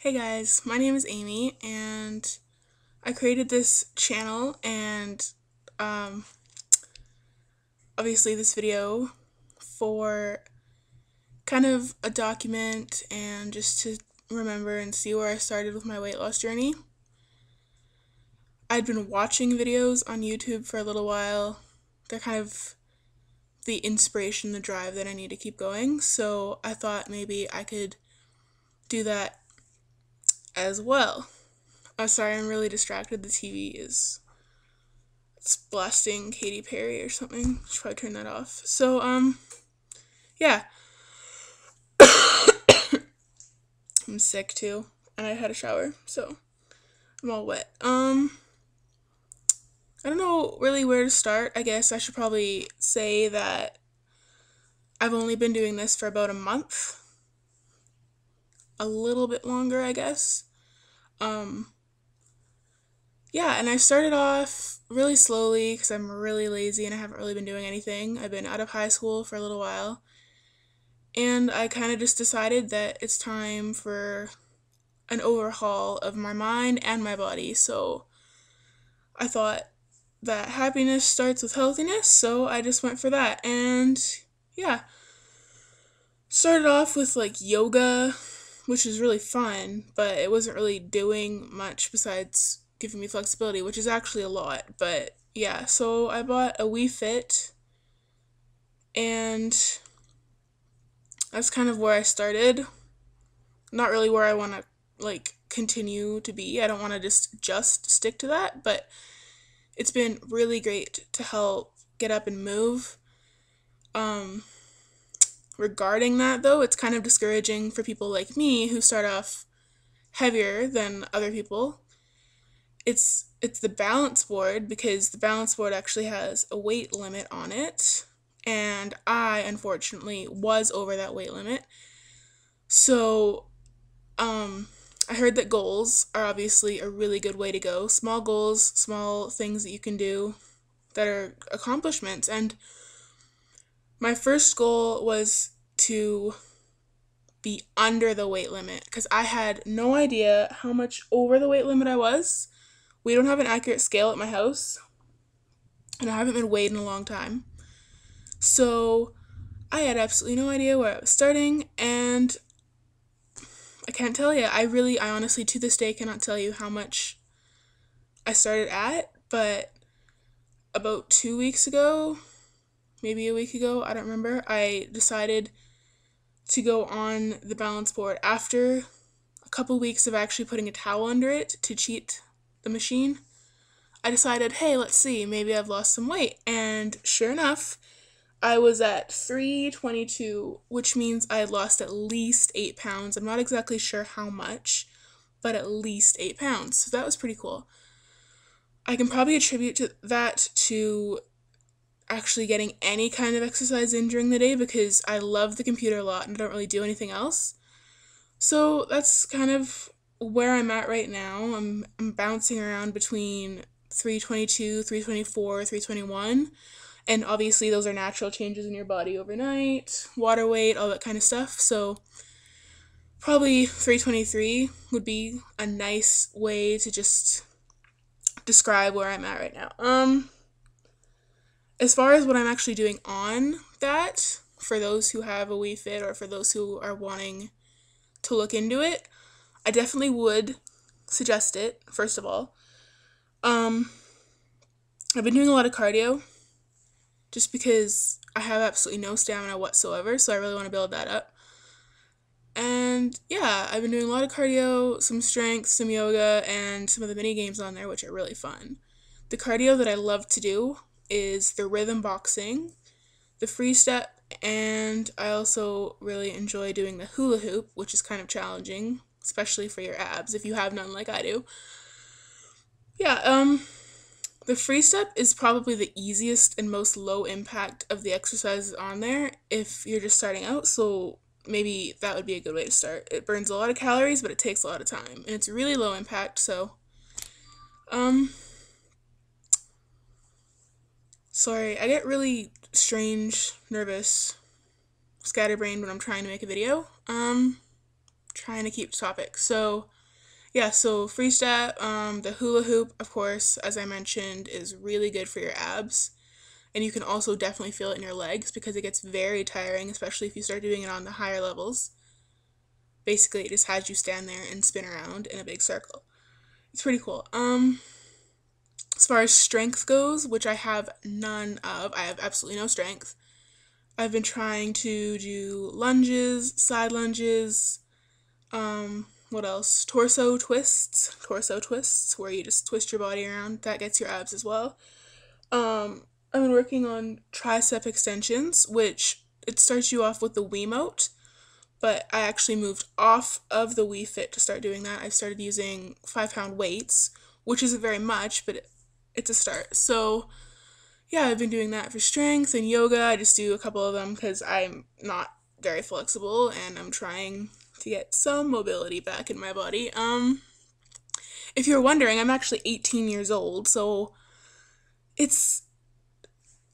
Hey guys, my name is Amy and I created this channel and um, obviously this video for kind of a document and just to remember and see where I started with my weight loss journey. I'd been watching videos on YouTube for a little while. They're kind of the inspiration, the drive that I need to keep going, so I thought maybe I could do that as well. Oh, sorry, I'm really distracted. The TV is it's blasting Katy Perry or something. Should probably turn that off. So, yeah. I'm sick too. And I had a shower, so I'm all wet. I don't know really where to start. I guess I should probably say that I've only been doing this for about a month. A little bit longer, I guess. Um, yeah, and I started off really slowly because I'm really lazy and I haven't really been doing anything. I've been out of high school for a little while. And I kind of just decided that it's time for an overhaul of my mind and my body. So I thought that happiness starts with healthiness, so I just went for that. And yeah, started off with like yoga, which is really fun, but it wasn't really doing much besides giving me flexibility, which is actually a lot. But yeah, so I bought a Wii Fit and that's kind of where I started. Not really where I want to like continue to be. I don't want to just stick to that, but it's been really great to help get up and move. Um Regarding that though, it's kind of discouraging for people like me who start off heavier than other people. It's the balance board because the balance board actually has a weight limit on it, and I unfortunately was over that weight limit. So Um, I heard that goals are obviously a really good way to go. Small goals, small things that you can do that are accomplishments. And my first goal was to be under the weight limit because I had no idea how much over the weight limit I was. We don't have an accurate scale at my house, and I haven't been weighed in a long time. So I had absolutely no idea where I was starting, and I can't tell you. I honestly, to this day, cannot tell you how much I started at, but about 2 weeks ago, maybe a week ago, I don't remember, I decided to go on the balance board after a couple weeks of actually putting a towel under it to cheat the machine. I decided, hey, let's see, maybe I've lost some weight. And sure enough, I was at 322, which means I had lost at least 8 pounds. I'm not exactly sure how much, but at least 8 pounds. So that was pretty cool. I can probably attribute to that to actually getting any kind of exercise in during the day because I love the computer a lot and I don't really do anything else. So that's kind of where I'm at right now. I'm bouncing around between 322, 324, 321. And obviously those are natural changes in your body overnight, water weight, all that kind of stuff. So probably 323 would be a nice way to just describe where I'm at right now. As far as what I'm actually doing on that, for those who have a Wii Fit or for those who are wanting to look into it, I definitely would suggest it, first of all. Um, I've been doing a lot of cardio just because I have absolutely no stamina whatsoever, so I really want to build that up. And yeah, I've been doing a lot of cardio, some strength, some yoga, and some of the mini games on there, which are really fun. The cardio that I love to do is the rhythm boxing, the free step, and I also really enjoy doing the hula hoop, which is kind of challenging, especially for your abs if you have none like I do. Yeah, the free step is probably the easiest and most low impact of the exercises on there if you're just starting out, so maybe that would be a good way to start. It burns a lot of calories, but it takes a lot of time, and it's really low impact, so um sorry, I get really strange, nervous, scatterbrained when I'm trying to make a video. trying to keep the topic. So yeah, so free step, the hula hoop, of course, as I mentioned, is really good for your abs. And you can also definitely feel it in your legs because it gets very tiring, especially if you start doing it on the higher levels. Basically, it just has you stand there and spin around in a big circle. It's pretty cool. As far as strength goes, which I have none of, I have absolutely no strength. I've been trying to do lunges, side lunges, what else? Torso twists, where you just twist your body around. That gets your abs as well. I've been working on tricep extensions, which it starts you off with the Wiimote, but I actually moved off of the Wii Fit to start doing that. I've started using 5-pound weights, which isn't very much, but it's a start. So yeah, I've been doing that for strength and yoga. I just do a couple of them because I'm not very flexible and I'm trying to get some mobility back in my body. If you're wondering, I'm actually 18 years old, so it's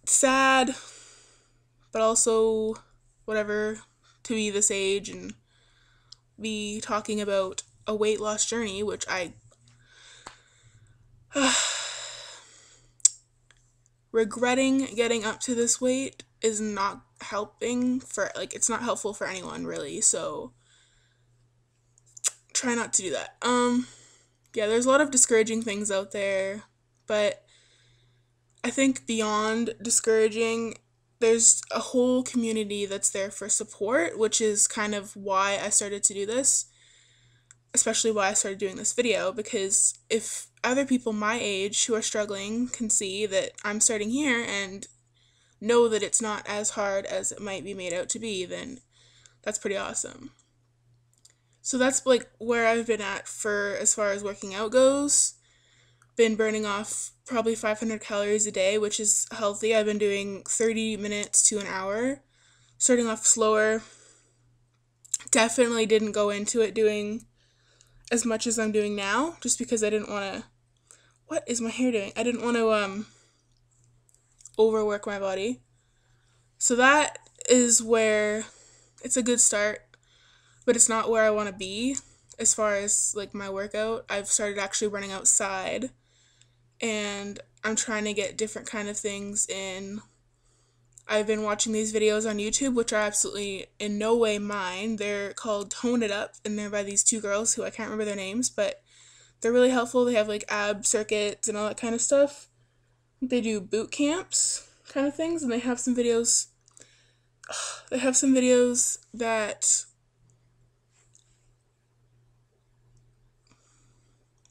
sad, but also whatever to be this age and be talking about a weight loss journey, which I regretting getting up to this weight is not helping for, like, it's not helpful for anyone really, so try not to do that. Yeah, there's a lot of discouraging things out there, but I think beyond discouraging, there's a whole community that's there for support, which is kind of why I started to do this, especially why I started doing this video, because if other people my age who are struggling can see that I'm starting here and know that it's not as hard as it might be made out to be, then that's pretty awesome. So that's like where I've been at for as far as working out goes. Been burning off probably 500 calories a day, which is healthy. I've been doing 30 minutes to an hour, starting off slower. Definitely didn't go into it doing as much as I'm doing now, just because I didn't want to, what is my hair doing? I didn't want to overwork my body. So that is where it's a good start, but it's not where I want to be as far as like my workout. I've started actually running outside and I'm trying to get different kind of things in. I've been watching these videos on YouTube, which are absolutely in no way mine. They're called Tone It Up, and they're by these two girls who I can't remember their names, but they're really helpful. They have like ab circuits and all that kind of stuff. They do boot camps kind of things, and they have some videos. They have some videos that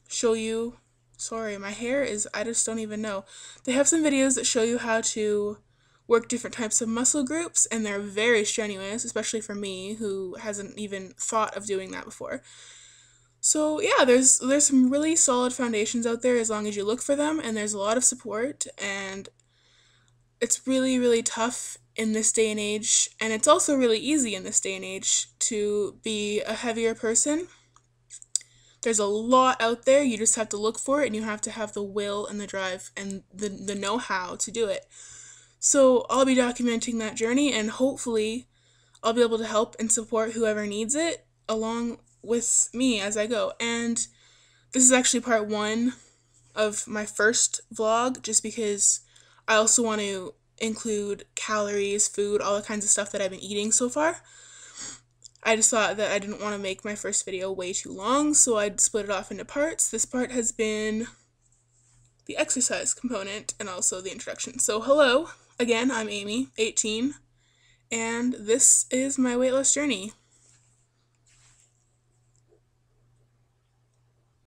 show you. Sorry, my hair is, I just don't even know. They have some videos that show you how to work different types of muscle groups, and they're very strenuous, especially for me who hasn't even thought of doing that before. So yeah, there's some really solid foundations out there as long as you look for them, and there's a lot of support, and it's really, really tough in this day and age, and it's also really easy in this day and age to be a heavier person. There's a lot out there, you just have to look for it, and you have to have the will and the drive and the know-how to do it. So I'll be documenting that journey, and hopefully I'll be able to help and support whoever needs it along with me as I go. And this is actually part 1 of my first vlog, just because I also want to include calories, food, all the kinds of stuff that I've been eating so far. I just thought that I didn't want to make my first video way too long, so I'd split it off into parts. This part has been the exercise component and also the introduction. So hello, again, I'm Amy, 18, and this is my weight loss journey.